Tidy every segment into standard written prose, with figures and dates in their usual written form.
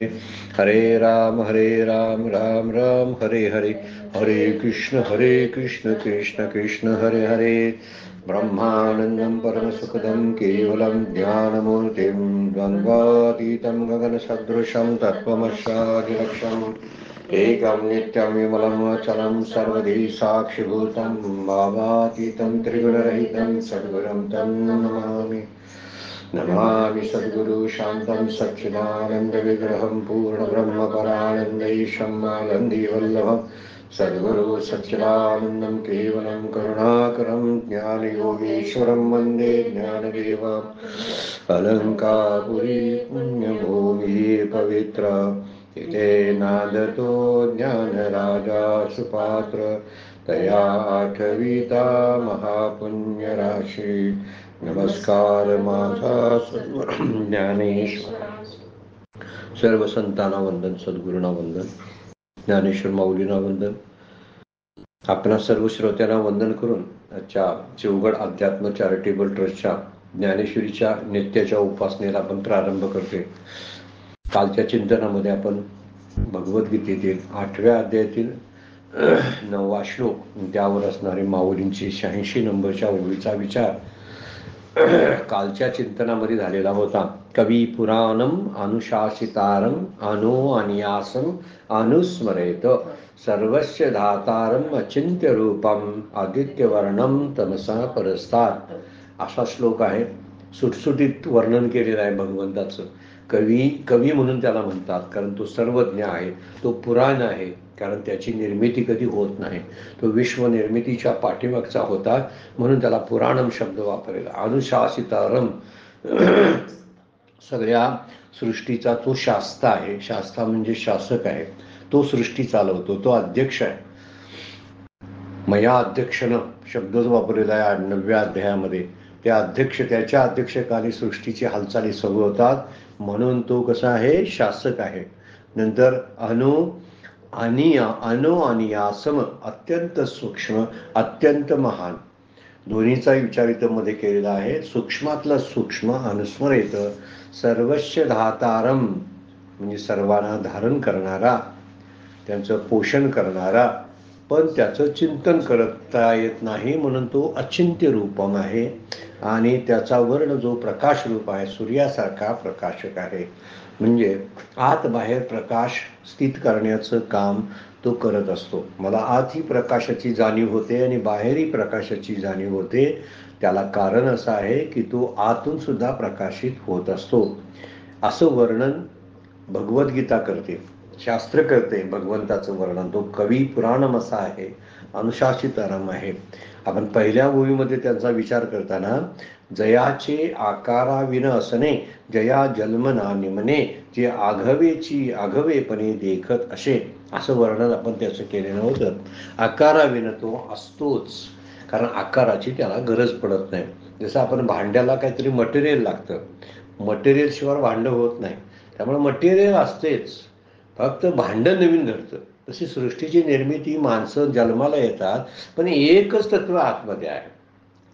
हरे राम राम राम हरे हरे, हरे कृष्ण कृष्ण कृष्ण हरे हरे। ब्रह्मानंदं परमसुखदं केवलं ज्ञानमूर्तिं द्वन्द्वातीतं गगनसदृशं तत्त्वमस्यादिलक्ष्यम् एकं नित्यं विमलं अचलं सर्वधी साक्षिभूतं भावातीतं त्रिगुणरहितं सद्गुरुं तं नमामि। नमामि सद्गुरु शान्तं सच्चिदानन्दविग्रहं पूर्णब्रह्मपरानन्दैशम् आनन्दीवल्लभं सद्गुरु सच्चिदानन्दं केवलं करुणाकरं ज्ञानयोगीश्वरं वन्दे ज्ञानदेवम्। अलङ्कापुरी पुण्यभूमिः पवित्र इते नादतो ज्ञानराजा सुपात्र तया आठवीता महापुण्यराशी। नमस्कार माझा सद्गुरू ज्ञानेश्वर। सर्व संतांना वंदन, सद्गुरूंना वंदन, ज्ञानेश्वर माऊलींना वंदन. आपणा सर्व श्रोत्यांना वंदन करून आजच्या चिवगड अध्यात्म चॅरिटेबल ट्रस्टच्या ज्ञानेश्वरीच्या नित्याच्या उपासनेला आपण प्रारंभ करतोय. कालच्या चिंतनामध्ये आपण भगवद्गीतेतील 8व्या अध्यायातील 9वा श्लोक त्यावर असणारे माऊलींची 86 नंबरच्या ओळीचा विचार कालच्या चिंतनामध्ये झालेला होता. कवी पुराणम अनुशासितारम अनुनियासम अनुस्मरेत सर्वस्य धातारम अचिंत्य रूपम आदित्यवर्णम तमसा परस्तात् असा श्लोक आहे. सुटसुटीत वर्णन केलेलं आहे भगवंताचं. कवी म्हणून त्याला म्हणतात कारण तो सर्वज्ञ आहे, तो पुराण आहे, कारण त्याची निर्मिती कधी होत नाही. तो विश्वनिर्मितीच्या पाठीमागचा होता म्हणून त्याला पुराणम शब्द वापरलेला. अनुशासितारम सगळ्या सृष्टीचा तो शास्ता आहे. शास्ता म्हणजे शासक आहे. तो सृष्टी चालवतो, तो अध्यक्ष आहे. मया अध्यक्षनं शब्द वापरलेला आहे 9व्या अध्यायामध्ये. त्या त्याच्या अध्यक्षकाली सृष्टीची हालचाली सुरू होतात म्हणून तो कसा आहे, शासक आहे. नंतर अनुनियासम अत्यंत सूक्ष्म अत्यंत महान, दोन्हीचा विचार इथं मध्ये केलेला आहे. सूक्ष्मातलं सूक्ष्म अनुस्मरेत सर्वस्य धातारम म्हणजे सर्वांना धारण करणारा, त्यांचं पोषण करणारा, पण त्याचं चिंतन करता येत नाही म्हणून तो अचिंत्य रूपम आहे. आणि त्याचा वर्ण जो प्रकाश रूप आहे सूर्यासारखा प्रकाशक आहे. म्हणजे आत बाहेर प्रकाश स्थित करण्याचं काम तो करत असतो. मला आतही प्रकाशाची जाणीव होते आणि बाहेरही प्रकाशाची जाणीव होते. त्याला कारण असं आहे की तो आतून सुद्धा प्रकाशित होत असतो. असं वर्णन भगवद्गीता करते, शास्त्र करते भगवंताचं वर्णन. तो कवी पुराणम असा आहे, अनुशासितारम आहे. आपण पहिल्या ओळीमध्ये त्यांचा विचार करताना जयाचे आकाराविन असणे जया जन्मना निमने जे आघवेपणे देखत असे, असं वर्णन आपण त्याचं केलेलं होतं. आकाराविन तो असतोच, कारण आकाराची त्याला गरज पडत नाही. जसं आपण भांड्याला काहीतरी मटेरियल लागतं, मटेरियल शिवाय भांडं होत नाही, त्यामुळे मटेरियल असतेच, फक्त भांडं नवीन घडतं. तशी सृष्टीची निर्मिती, माणसं जन्माला येतात पण एकच तत्व आतमध्ये आहे.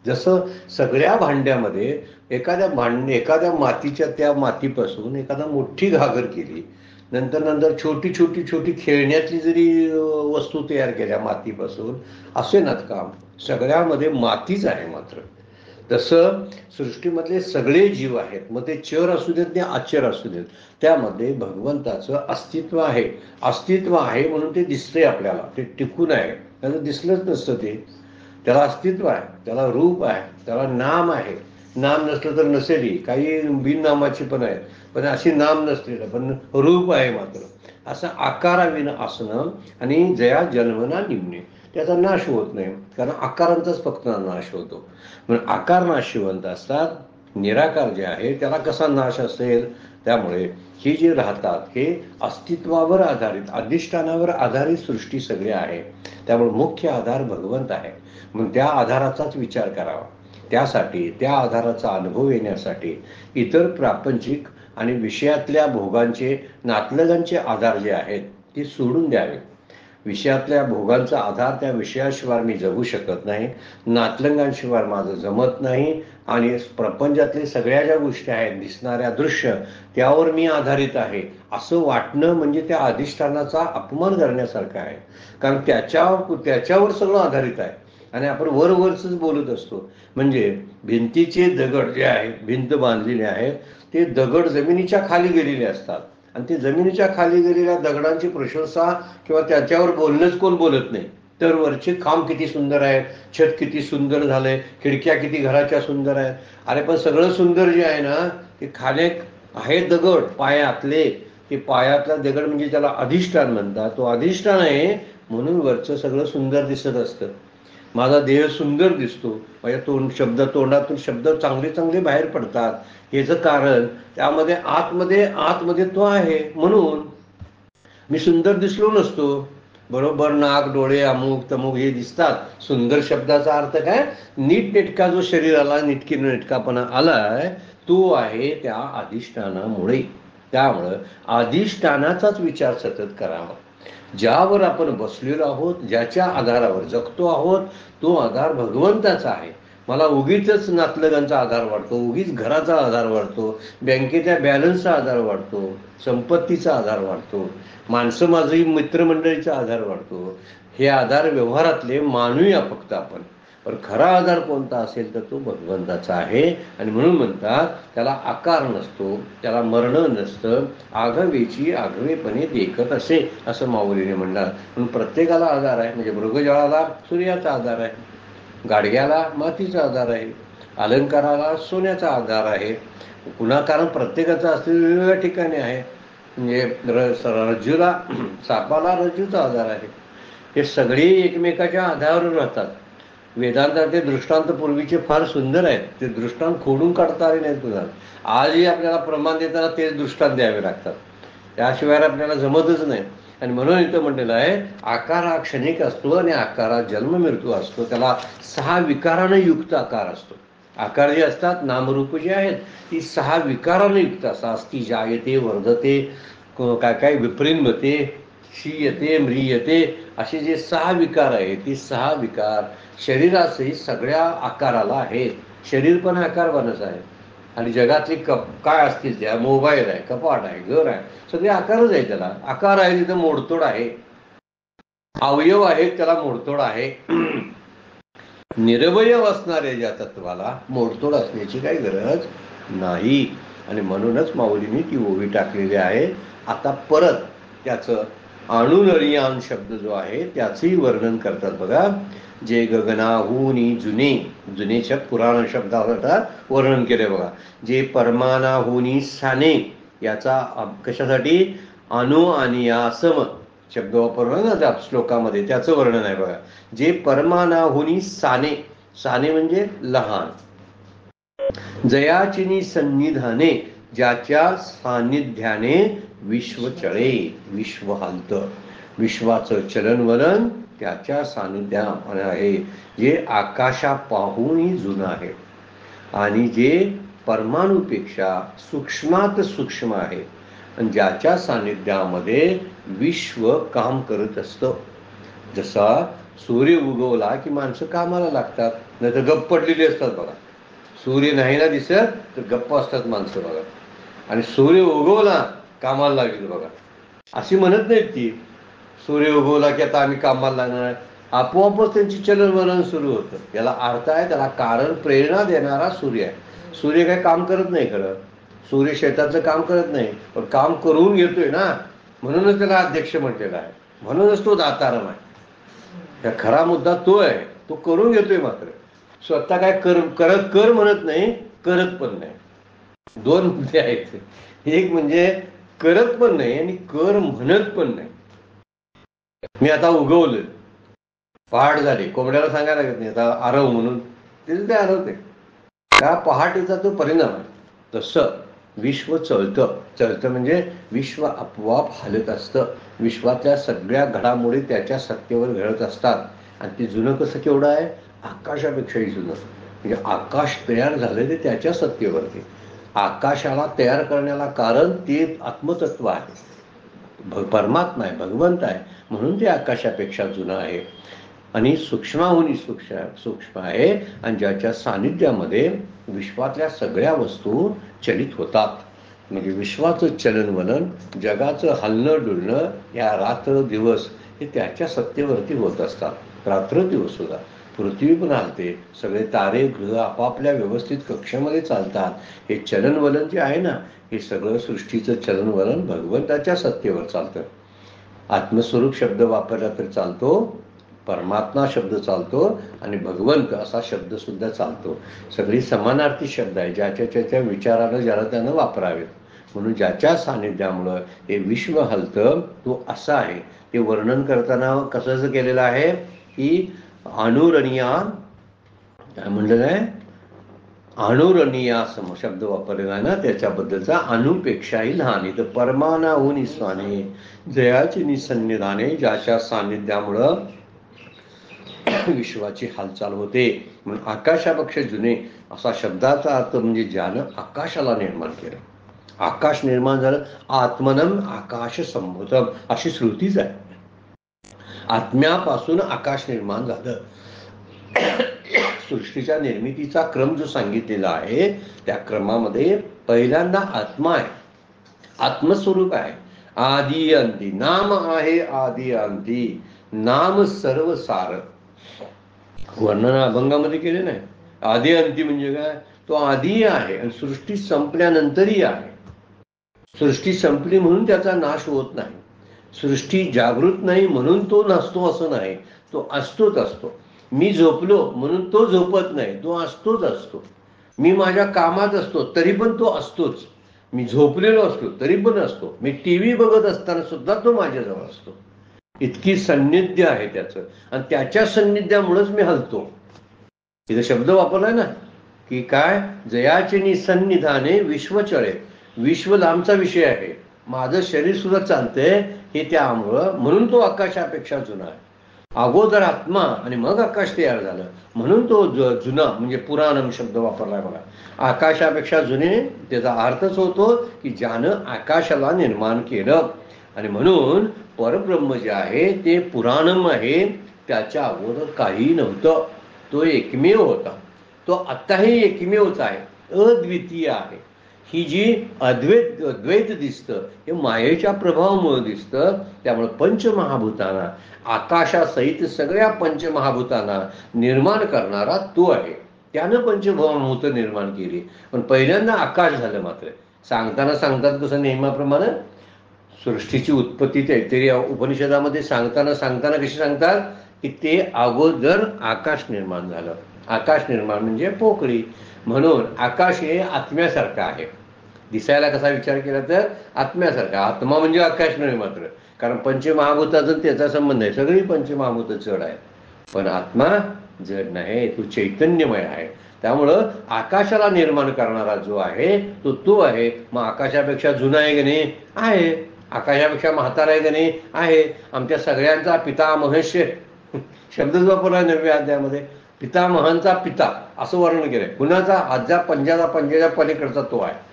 जसं सगळ्या भांड्यामध्ये एखाद्या मातीच्या त्या मातीपासून एखादा मोठी घागर केली, नंतर छोटी छोटी छोटी खेळण्यातली जरी वस्तू तयार केल्या मातीपासून, असे नात काम सगळ्यामध्ये मातीच आहे. मात्र तसं सृष्टीमधले सगळे जीव आहेत, मग ते चर असू देत नाही अचर असू देत, त्यामध्ये भगवंताचं अस्तित्व आहे. अस्तित्व आहे म्हणून ते दिसतंय आपल्याला, ते टिकून आहे. त्याचं दिसलंच नसतं ते. त्याला अस्तित्व आहे, त्याला रूप आहे, त्याला नाम आहे. नाम नसलं तर नसेली, काही बिननामाची पण आहेत, पण अशी नाम नसलेलं पण रूप आहे मात्र. असं आकाराविन असणं आणि जया जन्मना निमणे, त्याचा नाश होत नाही, कारण आकारांचाच फक्त नाश होतो. म्हणून आकार नाशवंत असतात. निराकार जे आहे त्याला कसा नाश असेल. त्यामुळे ही जी राहतात हे अस्तित्वावर आधारित, अधिष्ठानावर आधारित सृष्टी सगळी आहे. त्यामुळे मुख्य आधार भगवंत आहे. म्हणून त्या आधाराचाच विचार करावा. त्यासाठी त्या आधाराचा अनुभव येण्यासाठी इतर प्रापंचिक आणि विषयातल्या भोगांचे नातलगांचे आधार जे आहेत ते सोडून द्यावे. विषयातल्या भोगांचा आधार त्या विषयाशिवाय मी जगू शकत नाही, नातलंगांशिवाय माझं जमत नाही, आणि प्रपंचातले सगळ्या ज्या गोष्टी आहेत दिसणाऱ्या दृश्य त्यावर मी आधारित आहे असं वाटणं म्हणजे त्या अधिष्ठानाचा अपमान करण्यासारखं आहे. कारण त्याच्यावर सगळं आधारित आहे आणि आपण वरवरच बोलत असतो. म्हणजे भिंतीचे दगड जे आहेत, भिंत बांधलेले आहेत, ते दगड जमिनीच्या खाली गेलेले असतात आणि ते जमिनीच्या खाली गेलेल्या दगडांची प्रशंसा किंवा त्याच्यावर बोलणंच कोण बोलत नाही. तर वरचे खांब किती सुंदर आहे, छत किती सुंदर झालंय, खिडक्या किती घराच्या सुंदर आहेत. अरे पण सगळं सुंदर जे आहे ना ते खाली आहे दगड पायातले, ते पायातला दगड म्हणजे त्याला अधिष्ठान म्हणतात. तो अधिष्ठान आहे म्हणून वरचं सगळं सुंदर दिसत असतं. माझा देह सुंदर दिसतो, माझ्या तोंडातून शब्द चांगले चांगले बाहेर पडतात याचं कारण त्यामध्ये आतमध्ये तो आहे म्हणून मी सुंदर दिसलो नसतो. बरोबर नाक डोळे अमुक तमुक हे दिसतात. सुंदर शब्दाचा अर्थ काय, नीटनेटका जो शरीराला नेटकापणा आलाय तो आहे त्या अधिष्ठानामुळे. त्यामुळं अधिष्ठानाचाच विचार सतत करावा. ज्यावर आपण बसलेलो आहोत, ज्याच्या आधारावर जगतो आहोत तो आधार भगवंताचा आहे. मला उगीच नातलगांचा आधार वाटतो, उगीच घराचा आधार वाटतो, बँकेच्या बॅलन्सचा आधार वाटतो, संपत्तीचा आधार वाटतो, माणसं माझी मित्रमंडळीचा आधार वाटतो. हे आधार व्यवहारातले मानूया फक्त आपण. पण खरा आधार कोणता असेल तर तो भगवंताचा आहे. आणि म्हणून म्हणतात त्याला आकार नसतो, त्याला मरण नसतं, आघवेची आघवेपणे देखत असे असं माऊलीने म्हणतात. म्हणून प्रत्येकाला आधार आहे. म्हणजे मृगजळाला सूर्याचा आधार आहे, गाडग्याला मातीचा आधार आहे, अलंकाराला सोन्याचा आधार आहे. पुन्हा कारण प्रत्येकाचा असलेल्या वेगवेगळ्या ठिकाणी आहे. म्हणजे रज्जूला सापाला रज्जूचा आधार आहे. हे सगळे एकमेकाच्या आधारावर राहतात. वेदांताचे दृष्टांत पूर्वीचे फार सुंदर आहेत. ते दृष्टांत खोडून काढता आले नाहीत तुला. आजही आपल्याला प्रमाण देताना तेच दृष्टांत द्यावे लागतात, त्याशिवाय आपल्याला जमतच नाही. आणि म्हणून इथं म्हटलेलं आहे आकार हा क्षणिक असतो आणि आकारात जन्म मृत्यू असतो. त्याला 6 विकारानं युक्त आकार असतो. आकार जे असतात नामरूप जे आहेत ती 6 विकारानं युक्त असतात. अस्ति जायते वर्धते काय विप्रिन्मते क्षीयते म्रियते असे जे 6 विकार आहेत ती 6 विकार शरीरासही सगळ्या आकाराला आहेत. शरीर पण आकारवानच आहे. आणि जगातली काय असतील त्या मोबाईल आहे, कपाट आहे, घर आहे, सगळे आकारच आहे. त्याला आकार आहे तिथं मोडतोड आहे, अवयव आहेत त्याला मोडतोड आहे. निरवयव असणाऱ्या ज्या तत्वाला मोडतोड असण्याची काही गरज नाही. आणि म्हणूनच माऊलींनी ती ओवी टाकलेली आहे. आता परत त्याचं अणुनरियान शब्द जो आहे त्याचंही वर्णन करतात बघा. जे गगनाहूनी जुने शब्द पुराण शब्दात वर्णन केले बघा. जे परमानाहूनी साने याचा कशासाठी अणु आणि यासम शब्द वापरला ना त्या श्लोकामध्ये त्याचं वर्णन आहे बघा. जे परमानाहूनी साने म्हणजे लहान, जयाचिनी सन्निधाने ज्याच्या सान्निध्याने विश्व चळे, विश्व हालत, विश्वाचं चलनवलन त्याच्या सान्निध्याने आहे. जे आकाशा पाहूनही जुनं आहे आणि जे परमाणुपेक्षा सूक्ष्मात सूक्ष्म आहे आणि ज्याच्या सान्निध्यामध्ये विश्व काम करत असतं. जसा सूर्य उगवला की माणसं कामाला लागतात, नाही तर गप्प पडलेली असतात बघा. सूर्य नाही ना दिसत तर गप्प असतात माणसं बघा. आणि सूर्य उगवला कामाला लागली बघा अशी म्हणत नाहीत ती. सूर्य उगवला की आता आम्ही कामाला लागणार, आपोआपच त्यांची चलनवलन सुरू होतं. याला अर्थ आहे, त्याला कारण प्रेरणा देणारा सूर्य आहे. सूर्य काही काम करत नाही खरं, सूर्य शेताचं काम करत नाही, पण काम करून घेतोय ना, म्हणूनच त्याला अध्यक्ष म्हटलेला आहे, म्हणूनच तो दातारम आहे. त्या खरा मुद्दा तो आहे, तो करून घेतोय. मात्र स्वतः काय कर म्हणत नाही, करत पण नाही. 2 मुद्दे आहेत. एक म्हणजे करत पण नाही आणि कर म्हणत पण नाही. मी आता उगवलं, पहाट झाली, कोंबड्याला सांगायला लागत नाही आता आरव म्हणून, ते आरवते. त्या पहाटेचा तो परिणाम आहे. तसं विश्व चलतं म्हणजे विश्व आपोआप हलत असतं. विश्वातल्या सगळ्या घडामोडी त्याच्या सत्तेवर घडत असतात. आणि ते जुनं कसं केवढं आहे, आकाशापेक्षाही जुनं. म्हणजे आकाश तयार झालं ते त्याच्या सत्तेवरती. आकाशाला तयार करण्याला कारण ते आत्मतत्व आहे. परमात्मा आहे, भगवंत आहे, म्हणून ते आकाशापेक्षा जुनं आहे आणि सूक्ष्माहून सूक्ष्म आहे आणि ज्याच्या सानिध्यामध्ये विश्वातल्या सगळ्या वस्तू चलित होतात. म्हणजे विश्वाचं चलनवलन, जगाचं हलणं डुलणं, या रात्र दिवस हे त्याच्या सत्तेवरती होत असतात. रात्र दिवस सुद्धा पृथ्वी पण हलते, सगळे तारे ग्रह आपापल्या व्यवस्थित कक्षेमध्ये चालतात. हे चलनवलन जे आहे ना, हे सगळं सृष्टीचं चलनवलन भगवंताच्या सत्तेवर चालतं. आत्मस्वरूप शब्द वापरला तर चालतो, परमात्मा शब्द चालतो आणि भगवंत असा शब्द सुद्धा चालतो. सगळी समानार्थी शब्द आहे, ज्याच्या त्याच्या विचारानं ज्याला त्यानं वापरावेत. म्हणून ज्याच्या सानिध्यामुळं ते विश्व हलतं, तो असा आहे. ते वर्णन करताना कसं केलेलं आहे की अनुरणीया, काय म्हणलेलं आहे, अनुरणीया शब्द वापरलेला आहे ना, त्याच्याबद्दलचा अनुपेक्षाही लहान. तर परमानाहून स्वाने जयाची निसन्निधाने, ज्याच्या सानिध्यामुळं विश्वाची हालचाल होते. म्हणून आकाशापेक्षा जुने असा शब्दाचा अर्थ म्हणजे ज्यानं आकाशाला निर्माण केलं. आकाश निर्माण झालं, आत्मनम आकाश संभूतम अशी श्रुतीच आहे. आत्म्यापासून आकाश निर्माण झालं. सृष्टीच्या निर्मितीचा क्रम जो सांगितलेला आहे त्या क्रमामध्ये पहिल्यांदा आत्मा आहे, आत्मस्वरूप आहे. आदी अंती नाम आहे, आदी अंती नाम सर्व सार. वर्णन अभंगामध्ये केले नाही. आदी अंती म्हणजे काय, तो आधी आहे आणि सृष्टी संपल्यानंतरही आहे. सृष्टी संपली म्हणून त्याचा नाश होत नाही. सृष्टी जागृत नाही म्हणून तो नसतो असं नाही, तो असतोच असतो. मी झोपलो म्हणून तो झोपत नाही, तो असतोच असतो. मी माझ्या कामात असतो तरी पण तो असतोच. मी झोपलेलो असतो तरी पण असतो. मी टीव्ही बघत असताना सुद्धा तो माझ्याजवळ असतो. इतकी सान्निध्य आहे त्याचं आणि त्याच्या सान्निध्यामुळेच मी हलतो. इथे शब्द वापरलाय ना की काय, जयाचे निसन्निधाने विश्व चळे. विश्व लांबचा विषय आहे, माझं शरीर सुद्धा चालतंय हे त्यामुळं, म्हणून तो आकाशापेक्षा जुना आहे. अगोदर आत्मा आणि मग आकाश तयार झालं म्हणून तो जुना म्हणजे पुराणम शब्द वापरलाय बघा. आकाशापेक्षा जुने त्याचा अर्थच होतो की ज्यानं आकाशाला निर्माण केलं. आणि म्हणून परब्रह्म जे आहे ते पुराणम आहे, त्याच्या अगोदर काही नव्हतं. तो एकमेव होता, तो आत्ताही एकमेवच आहे, अद्वितीय आहे. ही जी द्वैत दिसतं हे मायेच्या प्रभावामुळे दिसतं. त्यामुळे पंचमहाभूतांना, आकाशासहित सगळ्या पंचमहाभूतांना निर्माण करणारा तो आहे. त्यानं पंचमहाभूत निर्माण केली. पण पहिल्यांदा आकाश झालं. मात्र सांगताना सांगतात कसं, नेहमीप्रमाणे सृष्टीची उत्पत्ती तैत्तिरीय उपनिषदामध्ये सांगताना कशी सांगतात की ते अगोदर आकाश निर्माण झालं. आकाश निर्माण म्हणजे पोकळी. म्हणून आकाश हे आत्म्यासारखं आहे. दिसायला कसा विचार केला तर आत्म्यासारखा. आत्मा म्हणजे आकाश नाही मात्र, कारण पंचमहाभूताचा त्याचा संबंध आहे. सगळी पंचमहाभूत जड आहे, पण आत्मा जड नाही, तो चैतन्यमय आहे. त्यामुळं आकाशाला निर्माण करणारा जो आहे तो आहे. मग आकाशापेक्षा जुना आहे की नाही? आहे. आकाशापेक्षा म्हातारा आहे की नाही? आहे. आमच्या सगळ्यांचा पितामहस्य शब्दच वापरला 9व्या अध्यायामध्ये. पितामहांचा पिता असं वर्णन केलंय. कुणाचा? आजच्या पंजाच्या पलीकडचा तो आहे.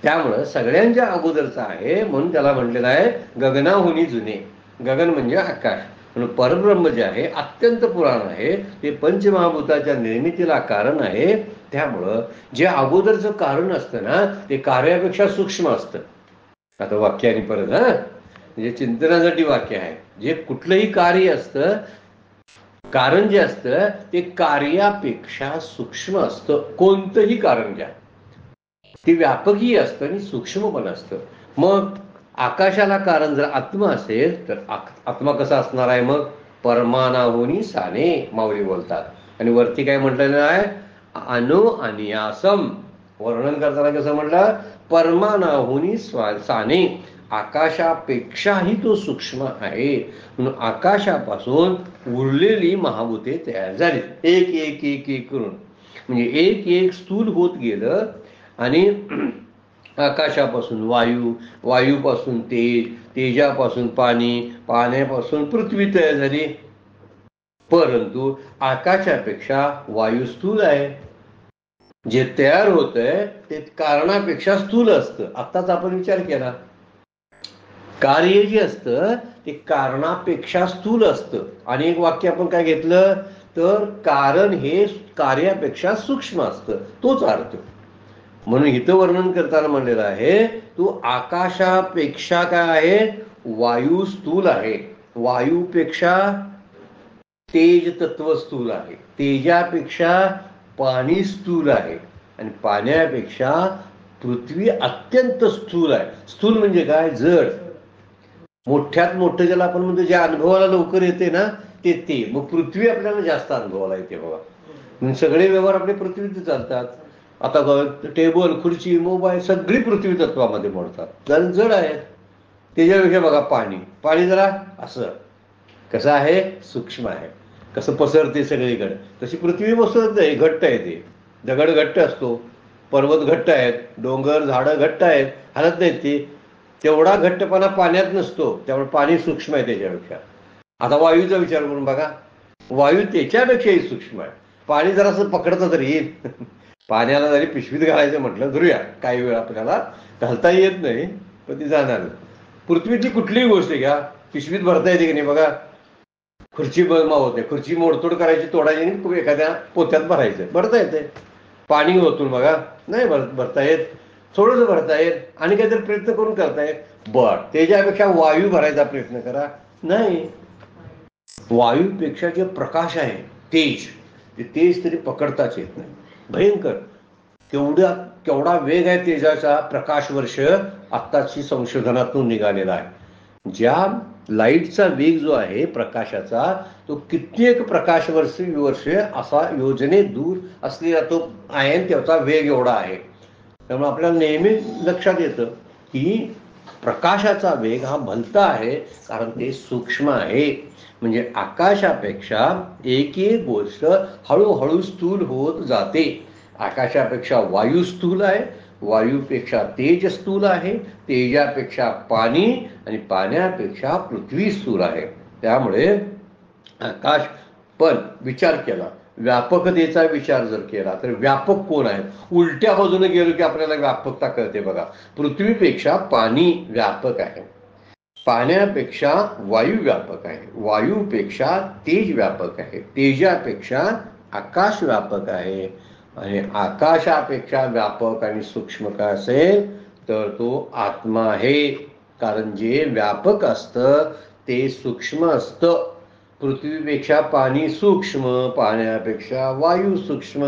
त्यामुळं सगळ्यांच्या अगोदरचा आहे, म्हणून त्याला म्हटलेलं आहे गगनाहुनी जुने. गगन म्हणजे आकाश. म्हणून परब्रह्म जे आहे अत्यंत पुराण आहे. ते पंचमहाभूताच्या निर्मितीला कारण आहे. त्यामुळं जे अगोदरचं कारण असतं ना ते कार्यापेक्षा सूक्ष्म असतं. आता वाक्याने परत म्हणजे चिंतनासाठी वाक्य आहे. जे कुठलंही कार्य असतं, कारण जे असतं ते कार्यापेक्षा सूक्ष्म असतं. कोणतंही कारण घ्या, ते व्यापकही असतं आणि सूक्ष्म पण असतं. मग आकाशाला कारण जर आत्मा असेल तर आत्मा कसा असणार आहे? मग परमानाहुनी साने माऊली बोलतात. आणि वरती काय म्हटलेलं आहे? अनु अनियासम. वर्णन करताना कसं म्हटलं? परमानाहुनी साने, आकाशापेक्षाही तो सूक्ष्म आहे. म्हणून आकाशापासून उरलेली महाभूते तयार झाली, एक एक एक एक करून. म्हणजे एक एक स्थूल होत गेलं. आणि आकाशापासून वायू, वायूपासून तेज, तेजापासून पाणी, पाण्यापासून पृथ्वी तयार झाली. परंतु आकाशापेक्षा वायू स्थूल आहे. जे तयार होतंय ते कारणापेक्षा स्थूल असतं. आत्ताच आपण विचार केला. कार्य जे असतं ते कारणापेक्षा स्थूल असतं. आणि एक वाक्य आपण काय घेतलं तर कारण हे कार्यापेक्षा सूक्ष्म असतं, तोच अर्थ. म्हणून हित वर्णन करताना म्हणलेलं आहे तू आकाशापेक्षा काय आहे, वायू स्थूल आहे, वायूपेक्षा तेज तत्व स्थूल आहे, तेजापेक्षा पाणी स्थूल आहे, आणि पाण्यापेक्षा पृथ्वी अत्यंत स्थूल आहे. स्थूल म्हणजे काय, जड. मोठ्यात मोठं ज्याला आपण म्हणतो ज्या अनुभवाला लवकर येते ना ते मग पृथ्वी आपल्याला जास्त अनुभवाला येते बघा. म्हणजे सगळे व्यवहार आपले पृथ्वीत चालतात. आता टेबल, खुर्ची, मोबाईल सगळी पृथ्वी तत्वामध्ये मोडतात, कारण जड आहेत. त्याच्यापेक्षा बघा पाणी जरा असं कसं आहे, सूक्ष्म आहे, कसं पसरते सगळीकडे. तशी पृथ्वी पसरत आहे, घट्ट आहे. ते दगड घट्ट असतो, पर्वत घट्ट आहेत, डोंगर झाडं घट्ट आहेत, हलत नाहीत ते. तेवढा घट्टपणा पाण्यात नसतो, त्यामुळे पाणी सूक्ष्म आहे त्याच्यापेक्षा. आता वायूचा विचार करून बघा, वायू त्याच्यापेक्षाही सूक्ष्म आहे. पाणी जरासं पकडतं तरी येईल. पाण्याला जरी पिशवीत घालायचं म्हटलं धरूया, काही वेळ आपल्याला घालता येत नाही, पण ती जाणार. पृथ्वीची कुठलीही गोष्ट घ्या, पिशवीत भरता येते की नाही बघा. खुर्ची मावत नाही, खुर्ची मोडतोड करायची, तोडायची आणि एखाद्या पोत्यात भरायचं, भरता येते. पाणी ओतून बघा, नाही भरता येत, थोडंसं भरता येत, आणि काहीतरी प्रयत्न करून करतायत. त्याच्यापेक्षा वायू भरायचा प्रयत्न करा, नाही. वायूपेक्षा जे प्रकाश आहे, ते तेज तरी पकडताच येत नाही, भयंकर. केवढा वेग आहे तेजाचा, प्रकाश वर्ष आत्ताची संशोधनातून निघालेला आहे. ज्या लाईटचा वेग जो आहे प्रकाशाचा, तो कित्येक प्रकाश वर्ष असा योजने दूर असलेला तो आहे, त्याचा वेग एवढा आहे. त्यामुळे आपल्याला नेहमी लक्षात येतं की प्रकाशाचा वेग हा भलता आहे, कारण ते सूक्ष्म आहे. म्हणजे आकाशापेक्षा एक एक गोष्ट हळूहळू स्थूल होत जाते. आकाशापेक्षा वायू स्थूल आहे, वायूपेक्षा तेज स्थूल आहे, तेजापेक्षा पाणी, आणि पाण्यापेक्षा पृथ्वी स्थूल आहे. त्यामुळे आकाश, पण विचार केला, व्यापकतेचा विचार जर केला तर व्यापक कोण आहे, उलट्या बाजूने गेलो की आपल्याला व्यापकता कळते बघा. पृथ्वीपेक्षा पाणी व्यापक आहे, पाण्यापेक्षा वायू व्यापक आहे, वायूपेक्षा तेज व्यापक आहे, तेजापेक्षा आकाश व्यापक आहे, आणि आकाशापेक्षा व्यापक आणि सूक्ष्म काय असेल तर तो आत्मा आहे. कारण जे व्यापक असतं ते सूक्ष्म असतं. पृथ्वीपेक्षा पाणी सूक्ष्म, पाण्यापेक्षा वायू सूक्ष्म,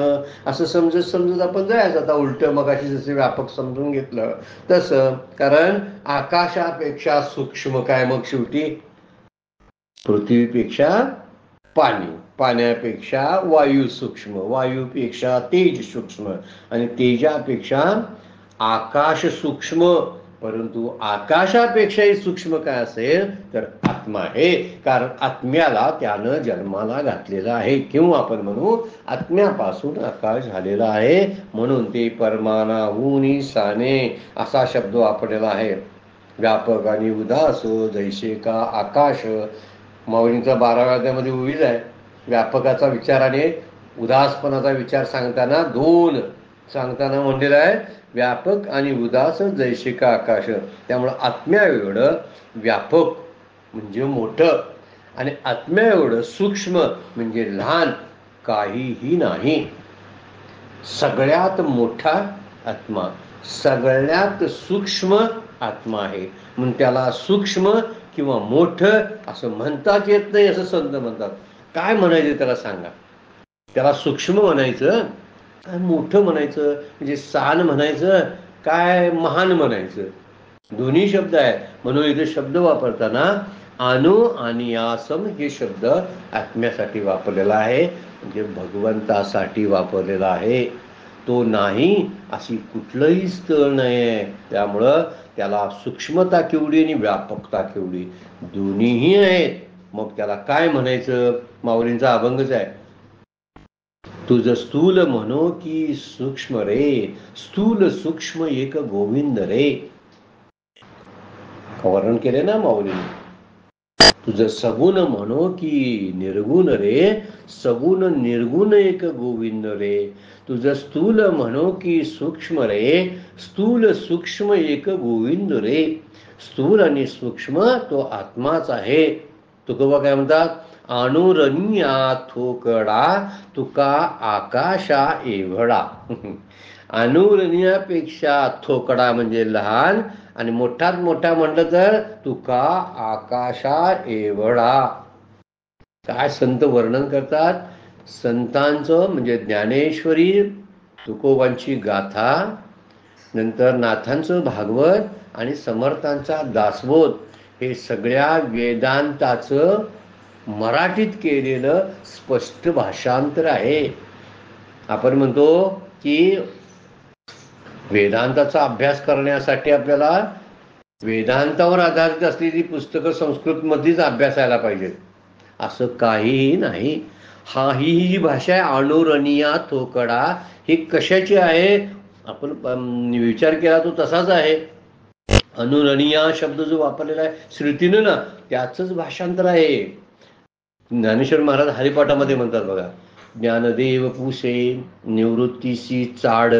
असं समजत आपण जायचं. आता उलटं मगाशी जसे व्यापक समजून घेतलं तसं, कारण आकाशापेक्षा सूक्ष्म काय मग शेवटी, पृथ्वीपेक्षा पाणी, पाण्यापेक्षा वायू सूक्ष्म, वायूपेक्षा तेज सूक्ष्म, आणि तेजापेक्षा आकाश सूक्ष्म. परंतु आकाशापेक्षाही सूक्ष्म काय असेल तर आत्मा आहे. कारण आत्म्याला त्यानं जन्माला घातलेला आहे, किंवा आपण म्हणू आत्म्यापासून आकाश झालेला आहे. म्हणून ते परमानाहून साने असा शब्द वापरलेला आहे. व्यापक आणि उदास जैसे का आकाश. माऊलींचा 12व्या अध्यायामध्ये उभीच आहे. व्यापकाचा विचार आणि उदासपणाचा विचार सांगताना दोन सांगताना म्हणलेलं आहे, व्यापक आणि उदास जैसे का आकाश. त्यामुळं आत्म्या एवढं व्यापक म्हणजे मोठं, आणि आत्म्या एवढं सूक्ष्म म्हणजे लहान काहीही नाही. सगळ्यात मोठा आत्मा, सगळ्यात सूक्ष्म आत्मा आहे. म्हणून त्याला सूक्ष्म किंवा मोठं असं म्हणताच येत नाही, असं संत म्हणतात. काय म्हणायचं त्याला सांगा. त्याला सूक्ष्म म्हणायचं काय मोठं म्हणायचं, म्हणजे सान म्हणायचं काय महान म्हणायचं, दोन्ही शब्द आहेत. म्हणून इथे शब्द वापरताना अनु आणि आसम हे शब्द आत्म्यासाठी वापरलेला आहे, म्हणजे भगवंतासाठी वापरलेला आहे. तो नाही अशी कुठलंही स्थळ नाही आहे. त्यामुळं त्याला सूक्ष्मता केवढी आणि व्यापकता केवढी, दोन्हीही आहेत. मग त्याला काय म्हणायचं. माऊलींचा अभंगच आहे, तुझ स्थूल म्हणो की सूक्ष्म रे, स्थूल सूक्ष्म एक गोविंद रे. वर्णन केले ना माऊलीने. तुझं सगुण म्हणो की निर्गुण रे, सगुण निर्गुण एक गोविंद रे. तुझं स्थूल म्हणो की सूक्ष्म रे, स्थूल सूक्ष्म एक गोविंद रे. स्थूल आणि सूक्ष्म तो आत्माच आहे. तुकोबा काय म्हणतात, अनुरण्या थोकडा तुका आकाशा एवढा. अनुरणीयापेक्षा थोकडा म्हणजे लहान, आणि मोठात मोठा म्हटलं तर तुका आकाशा एवढा. काय संत वर्णन करतात. संतांचं म्हणजे ज्ञानेश्वरी तुकोबांची गाथा, नंतर नाथांचं भागवत आणि समर्थांचा दासबोध हे सगळ्या वेदांताचं मराठीत केलेलं स्पष्ट भाषांतर आहे. आपण म्हणतो की वेदांताचा अभ्यास करण्यासाठी आपल्याला वेदांतावर आधारित असलेली पुस्तकं संस्कृतमध्येच अभ्यासायला पाहिजेत असं काहीही नाही. ही जी भाषा आहे अनुरणीया थोकडा, ही कशाची आहे आपण विचार केला तो तसाच आहे. अनुरणीया शब्द जो वापरलेला आहे श्रुतीनं ना, त्याचंच भाषांतर आहे. ज्ञानेश्वर महाराज हरिपाठामध्ये म्हणतात बघा, ज्ञानदेव पुसे निवृत्तीशी चाड,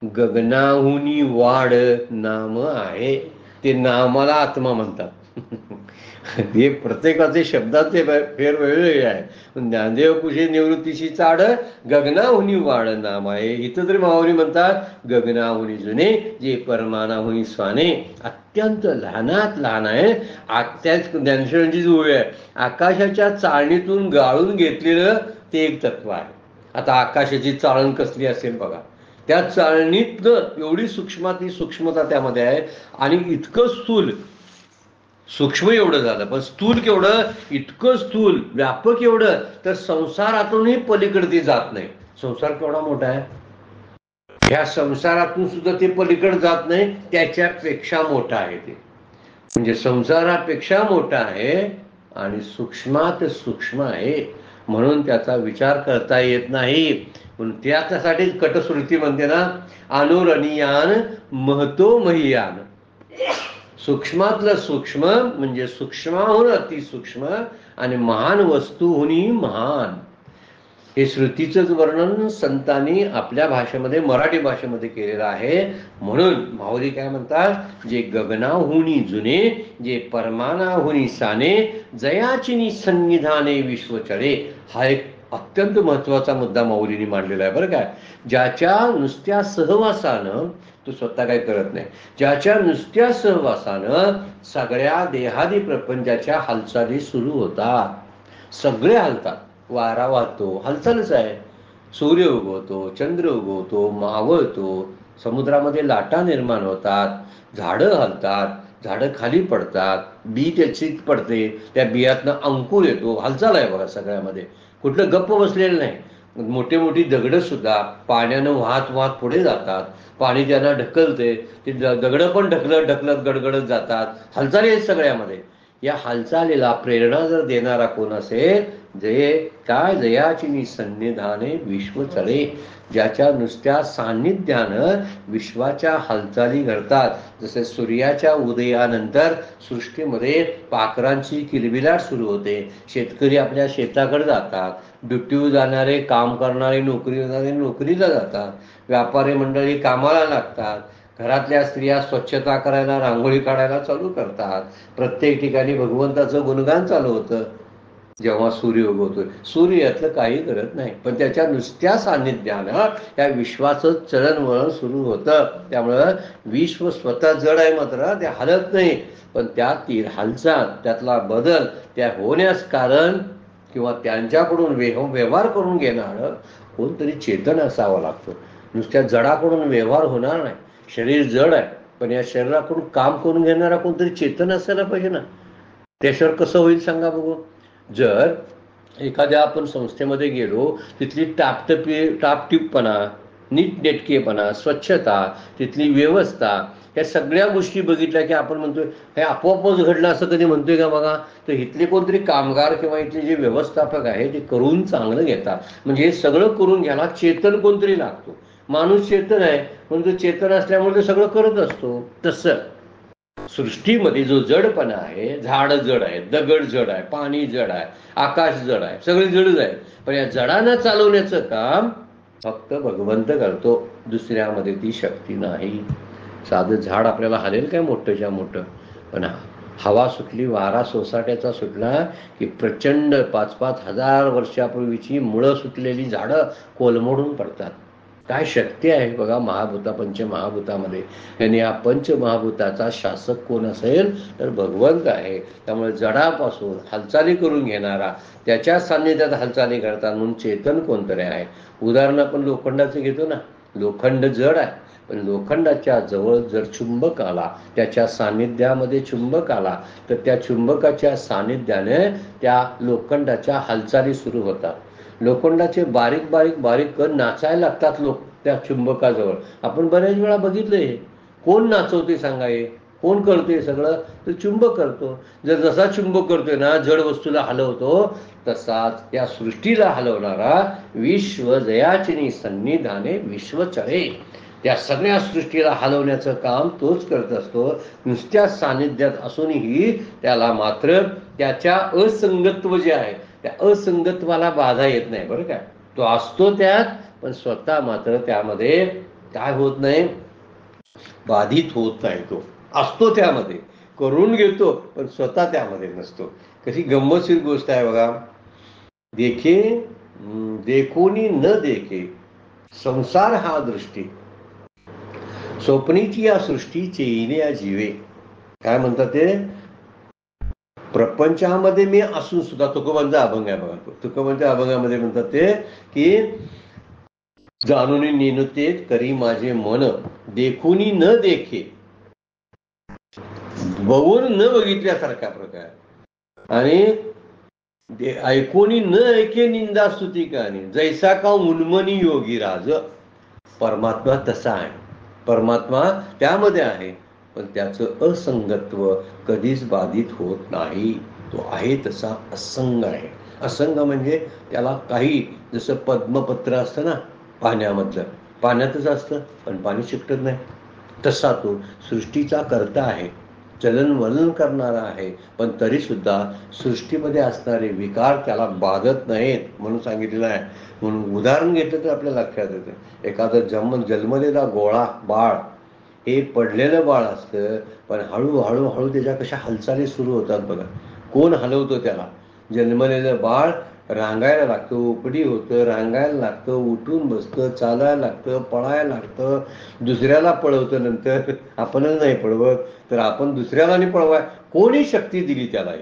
गगनाहुनी वाढ नाम आहे. ते नामाला आत्मा म्हणतात. हे प्रत्येकाचे शब्दाचे फेर वेगवेगळे आहे. ज्ञानदेव पुषे निवृत्तीशी चाड, गगनाहुनी वाढ नाम आहे. इथं तरी माऊली म्हणतात गगनाहुनी जुने जे परमानाहुनी स्वाने, अत्यंत लहानात लहान आहे. त्याच ज्ञानेश्वरांची ओळ आहे, आकाशाच्या चाळणीतून गाळून घेतलेलं ते एक तत्व आहे. आता आकाशाची चाळण कसली असेल बघा, त्या चाळणीत एवढी सूक्ष्मता त्यामध्ये आहे. आणि इतकं स्थूल, सूक्ष्म एवढं झालं पण स्थूल केवढं, इतकं स्थूल व्यापक एवढं, तर संसारातूनही पलीकडे ते जात नाही. संसार केवढा मोठा आहे, ह्या संसारातून सुद्धा ते पलीकडे जात नाही, त्याच्यापेक्षा मोठा आहे ते. म्हणजे संसारापेक्षा मोठा आहे आणि सूक्ष्मात सूक्ष्म आहे, म्हणून त्याचा विचार करता येत नाही. म्हणून त्याच्यासाठीच कटश्रुती म्हणते ना, अनुरणीयान महतो महियान. सूक्ष्मातलं सूक्ष्म म्हणजे सूक्ष्माहून अतिसूक्ष्म आणि महान वस्तूहुनी महान. हे श्रुतीचंच वर्णन संतांनी आपल्या भाषेमध्ये, मराठी भाषेमध्ये केलेलं आहे. म्हणून माऊली काय म्हणतात, जे गगनाहुनी जुने, जे परमानाहुनी साने, जयाचिनी सन्निधाने विश्वचरे. हा एक अत्यंत महत्वाचा मुद्दा माऊलींनी मांडलेला आहे बरं काय. ज्याच्या नुसत्या सहवासानं, तो स्वतः काय करत नाही, ज्याच्या नुसत्या सहवासानं सगळ्या देहादी प्रपंचाच्या हालचाली सुरू होतात. सगळे हालतात, वारा वाहतो, हालचालच आहे. सूर्य उगवतो, चंद्र उगवतो, मावळतो, समुद्रामध्ये लाटा निर्माण होतात, झाडं हलतात, झाडं खाली पडतात, बी त्याची पडते, त्या बियातनं अंकुर येतो, हालचाल आहे बघा सगळ्यामध्ये. कुठलं गप्प बसलेलं नाही. मोठे मोठी दगडं सुद्धा पाण्यानं वाहत वाहत पुढे जातात, पाणी त्यांना ढकलते, ते दगडं पण ढकलत गडगडत जातात. हालचाली आहेत सगळ्यामध्ये. या हालचालीला प्रेरणा जर देणारा कोण असेल, जयाची सन्निधाने विश्व चले, ज्याच्या नुसत्या सान्निध्यानं विश्वाच्या हालचाली घडतात. जसे सूर्याच्या उदयानंतर सृष्टीमध्ये पाखरांची किलबिलाट सुरू होते, शेतकरी आपल्या शेताकडे जातात, ड्युटीवर जाणारे, काम करणारे, नोकरी जाणारे नोकरीला जातात, व्यापारी मंडळी कामाला लागतात, घरातल्या स्त्रिया स्वच्छता करायला, रांगोळी काढायला चालू करतात. प्रत्येक ठिकाणी भगवंताचं गुणगान चालू होतं जेव्हा सूर्य उगवतोय. सूर्य यातलं काही करत नाही, पण त्याच्या नुसत्या सान्निध्यानं त्या विश्वाचं चलनवळण सुरू होतं. त्यामुळं विश्व स्वतः जड आहे, मात्र ते हलत नाही, पण त्यातील हालचाल, त्यातला बदल, त्या होण्यास कारण किंवा त्यांच्याकडून व्यवहार करून घेणारं कोणतरी चेतन असावं लागतं. नुसत्या जडाकडून व्यवहार होणार नाही. शरीर जड आहे, पण या शरीराकडून काम करून घेणारा कोणतरी चेतन असायला पाहिजे ना. त्याशिवाय कसं होईल सांगा बघू. जर एखाद्या आपण संस्थेमध्ये गेलो, तिथली टापटीपपणा, नीटनेटकेपणा, स्वच्छता, तिथली व्यवस्था, या सगळ्या गोष्टी बघितल्या की आपण म्हणतोय हे आपोआपच घडलं असं कधी म्हणतोय का बघा. तर इथले कोणतरी कामगार किंवा इथले जे व्यवस्थापक आहे ते करून चांगलं घेतात. म्हणजे हे सगळं करून घ्यायला चेतन कोणतरी लागतो. माणूस चेतन आहे, पण तो चेतन असल्यामुळे ते सगळं करत असतो. तसं सृष्टीमध्ये जो जडपणा आहे, झाड जड आहे, दगड जड आहे, पाणी जड आहे, आकाश जड आहे, सगळे जडच आहे. पण या जडांना चालवण्याचं काम फक्त भगवंत करतो, दुसऱ्यामध्ये ती शक्ती नाही. साधं झाड आपल्याला हलेल काय मोठंच्या मोठं, पण हवा सुटली, वारा सोसाट्याचा सुटला की प्रचंड 5-5 हजार वर्षापूर्वीची मुळं सुटलेली झाडं कोलमडून पडतात. काय शक्ती आहे बघा पंचमहाभूतामध्ये. आणि या पंचमहाभूताचा शासक कोण असेल तर भगवंत आहे. त्यामुळे जडापासून हालचाली करून घेणारा, त्याच्या सान्निध्यात हालचाली करतात म्हणून चेतन कोणतरी आहे. उदाहरण आपण लोखंडाचं घेतो ना, लोखंड जड आहे, पण लोखंडाच्या जवळ जर चुंबक आला, त्याच्या सान्निध्यामध्ये चुंबक आला, तर त्या चुंबकाच्या सान्निध्याने त्या लोखंडाच्या हालचाली सुरू होतात. लोखंडाचे बारीक बारीक बारीक कण नाचायला लागतात त्या चुंबकाजवळ. आपण बऱ्याच वेळा बघितलंय. कोण नाचवते सांगा, हे कोण करतोय सगळं? तर चुंबक करतो. जसा चुंबक करतोय ना, जड वस्तूला हलवतो, तसाच या सृष्टीला हलवणारा विश्वजयाचिनी सन्निधाने विश्वचरे, त्या सगळ्या सृष्टीला हलवण्याचं काम तोच करत असतो. नुसत्या सानिध्यात असूनही त्याला मात्र त्याच्या असंगत्व जे आहे, त्या असंगत्वाला बाधा येत नाही बरं काय. तो असतो त्यात, पण स्वतः मात्र त्यामध्ये काय होत नाही, बाधित होत नाही. तो असतो त्यामध्ये, करून घेतो, पण स्वतः त्यामध्ये नसतो. कशी गंमतशीर गोष्ट आहे बघा. देखोनी न देखे संसार हा दृष्टी, स्वप्नीची या सृष्टीचे येणे या जीवे. काय म्हणतात ते, प्रपंचामध्ये मी असून सुद्धा, तुकोबांचा अभंग आहे बघा. तुकोबांच्या अभंगामध्ये म्हणतात ते की जाणून नेनुते करी माझे मन, देखुनी न देखे, बघून न बघितल्यासारखा प्रकार. आणि ऐकूनी न ऐके निंदा स्तुती कहाणी, जैसा का उन्मनी योगी राज. परमात्मा तसा आहे, परमात्मा त्यामध्ये आहे, पण त्याचं असंगत्व कधीच बाधित होत नाही. तो आहे तसा असंग आहे. असंग म्हणजे त्याला काही, जसं पद्मपत्र असतं ना पाण्यामधलं, पाण्यातच असतं पण पाणी चिकटत नाही, तसा तो सृष्टीचा कर्ता आहे, चलनवलन करणारा आहे, पण तरी सुद्धा सृष्टीमध्ये असणारे विकार त्याला बाधत नाहीत म्हणून सांगितलेलं आहे. म्हणून उदाहरण घेतलं तर आपल्या लक्षात येतं, एखादं जन्मलेला बाळ हे पडलेलं बाळ असतं, पण हळूहळू हळू त्याच्या कशा हालचाली सुरू होतात बघा. कोण हलवतो त्याला? जन्मलेलं बाळ रांगायला लागतं, उपडी होतं, रांगायला लागतं, उठून बसतं, चालायला लागतं, पळायला लागतं, दुसऱ्याला पळवतं. नंतर आपणच नाही पळवत तर आपण दुसऱ्याला नाही पळवाय. कोणी शक्ती दिली त्याला?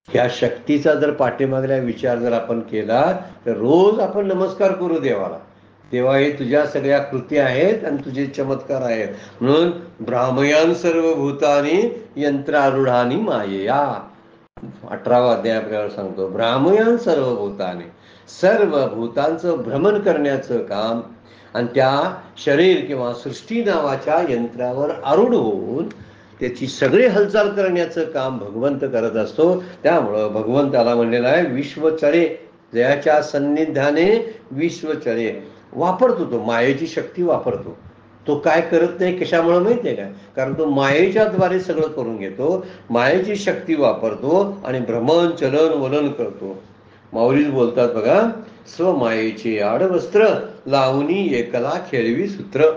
ह्या शक्तीचा जर पाठीमागला विचार जर आपण केला तर रोज आपण नमस्कार करू देवाला. तेव्हा हे तुझ्या सगळ्या कृती आहेत आणि तुझे चमत्कार आहेत. म्हणून ब्राह्मयान सर्व भूतानी यंत्रारूढानी मायेया, 18वा अध्याय आपल्याला सांगतो. ब्राह्मयान सर्व भूतानी, सर्व भूतांचं भ्रमण करण्याचं काम, आणि त्या शरीर किंवा सृष्टी नावाच्या यंत्रावर आरूढ होऊन त्याची सगळी हालचाल करण्याचं काम भगवंत करत असतो. त्यामुळं भगवंताला म्हणलेलं आहे विश्वचरे, जयाच्या सन्निध्याने विश्वचरे. वापरतो तो, मायेची शक्ती वापरतो. तो काय करत नाही, कशामुळे माहितीये का? कारण तो मायेच्या द्वारे सगळं करून घेतो, मायेची शक्ती वापरतो आणि भ्रमण चलन वलन करतो. माऊलीच बोलतात बघा, स्वमायेचे आडवस्त्र लावणी एकला खेळवी सूत्र.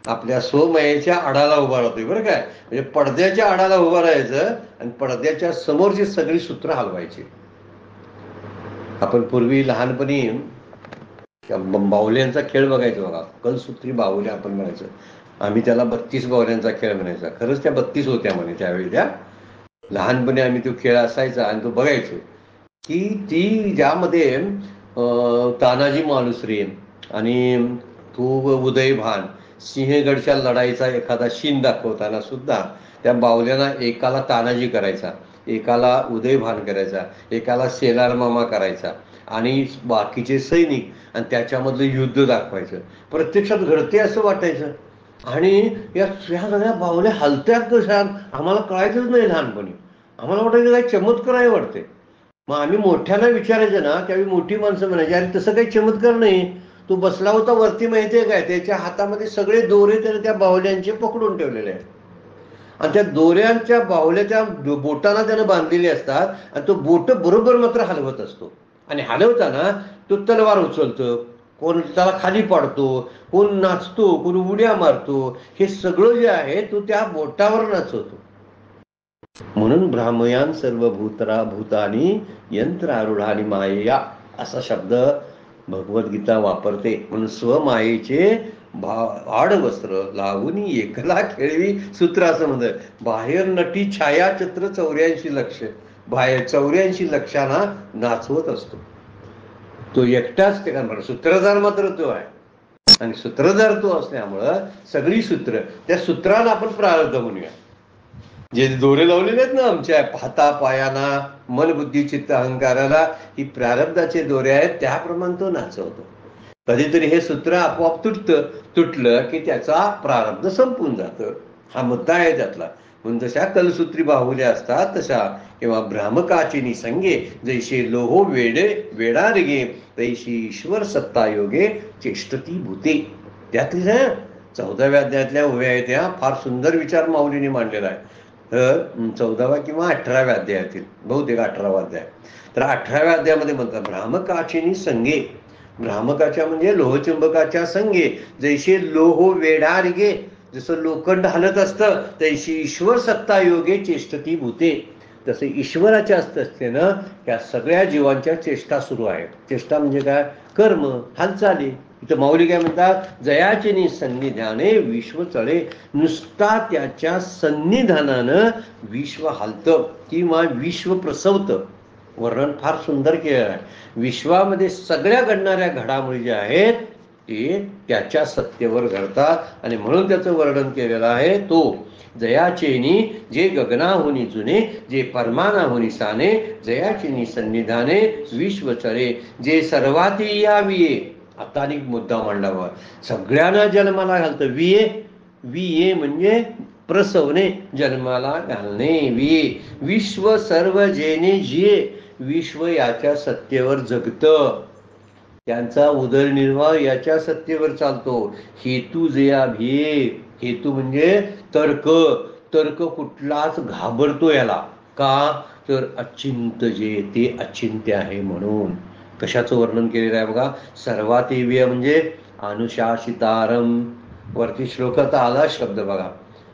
आपल्या स्वमायेच्या आडाला उभा राहतोय बरं काय. म्हणजे पडद्याच्या आडाला उभा राहायचं आणि पडद्याच्या समोरची सगळी सूत्र हलवायची. आपण पूर्वी लहानपणी बाहुल्यांचा खेळ बघायचो बघा, कलसूत्री बाहुल्या आपण म्हणायचं. आम्ही त्याला 32 बाहुल्यांचा खेळ म्हणायचा. खरंच त्या 32 होत्या म्हणे त्यावेळी. त्या लहानपणी आम्ही तो खेळ असायचा आणि तो बघायचो की ती ज्यामध्ये तानाजी मालुसरे आणि तो उदयभान सिंहगडच्या लढाईचा एखादा शीन दाखवताना सुद्धा त्या बावल्यांना एकाला तानाजी करायचा, एकाला उदयभान करायचा, एकाला सेलार मामा करायचा आणि बाकीचे सैनिक, आणि त्याच्यामधलं युद्ध दाखवायचं. प्रत्यक्षात घडते असं वाटायचं. आणि या सगळ्या बावल्या हलत्यात कशा आम्हाला कळायचंच नाही लहानपणी. आम्हाला वाटायचं काय चमत्कार आहे वाटते. मग आम्ही मोठ्याला विचारायचं ना, त्यावेळी मोठी माणसं म्हणायची अरे तसं काही चमत्कार नाही, तो बसला होता वरती माहितीये काय, त्याच्या हातामध्ये सगळे दोरे त्याने त्या बाहुल्यांचे पकडून ठेवलेले आहेत आणि त्या दोऱ्यांच्या बाहुल्या त्या बोटांना त्याने बांधलेली असतात आणि तो बोट बरोबर मात्र हलवत असतो. आणि हलवताना तो तलवार उचलतो, कोण त्याला खाली पाडतो, कोण नाचतो, कोण उड्या मारतो. हे सगळं जे आहे तो त्या बोटावर नाचवतो. म्हणून भ्रामयान सर्व भूतानी यंत्रारूढानी मायेया असा शब्द भगवद्गीता वापरते. म्हणून स्वमायेचे आडवस्त्र लावून एकला खेळवी सूत्र असं म्हणतं. बाहेर नटी छायाचित्र 84 लक्ष, बाहेर 84 लक्षांना नाचवत असतो. तो एकटाच ते काय सूत्रधार मात्र तो आहे. आणि सूत्रधार तो असल्यामुळं सगळी सूत्र, त्या सूत्राला आपण प्रारब्ध म्हणूया. जे दोरे लावलेले आहेत ना आमच्या हाता पायाना मन बुद्धी चित्त अहंकाराला, ही प्रारब्धाचे दोरे आहेत. त्याप्रमाणे तो नाचवतो. कधीतरी हे सूत्र आपोआप तुटलं की त्याचा प्रारब्ध संपून जातं. हा मुद्दा आहे त्यातला. म्हणून जशा कलसूत्री बाहुल्या असतात तशा, किंवा भ्रामकाचिनी संगे जैसे लोहो वेडा गे तैशी ईश्वर सत्ता योगे चेष्टती भूते. त्यातली ना 14व्या अध्यायातल्या उभ्या आहेत त्या फार सुंदर विचार माऊलीने मांडलेला आहे. 14वा किंवा 18व्या अध्यायातील, बहुतेक 18वा अध्याय. तर 18व्या अध्यायामध्ये म्हणतात भ्रामकाचिनी संगे, भ्रामकाच्या म्हणजे लोहचुंबकाच्या संगे जैसे लोहो वेडार गे, जसं लोखंड हलत असतं तैशी ईश्वर सत्ता योगे चेष्टती भूते. तसे ईश्वराच्या असते ना त्या सगळ्या जीवांच्या चेष्टा सुरू आहेत. चेष्टा म्हणजे काय? कर्म, हालचाली. इथं माऊली काय म्हणतात? जयाचिनी सन्निधाने विश्व चळे. नुसता त्याच्या सन्निधानानं विश्व हालतं किंवा विश्व प्रसवतं. वर्णन फार सुंदर केलं आहे. विश्वामध्ये सगळ्या घडणाऱ्या घडामोडी ज्या आहेत ते त्याच्या सत्तेवर घडतात. आणि म्हणून त्याचं वर्णन केलेलं आहे. तो जयाचेनी जे गगनाहुनी जुने, जे परमानाहुनी साने, जयाचेनी सन्निधाने विश्व चळे, जे सर्वाती याविये. आता अनेक मुद्दा मांडला बघा. सगळ्यांना जन्माला घालतं. विये म्हणजे प्रसवने, जन्माला घालणे. विये विश्व सर्व जेने जिये, विश्व याच्या सत्तेवर जगतं. त्यांचा उदरनिर्वाह याच्या सत्तेवर चालतो. हेतू जया भिये, हेतू म्हणजे तर्क कुठलाच घाबरतो याला. का? तर अचिंत्य जे ते अचिंत्य आहे म्हणून. कशाचं वर्णन केलेलं आहे बघा. सर्वातेव्य म्हणजे अनुशासितारम. वरती श्लोकात आला शब्द बघा.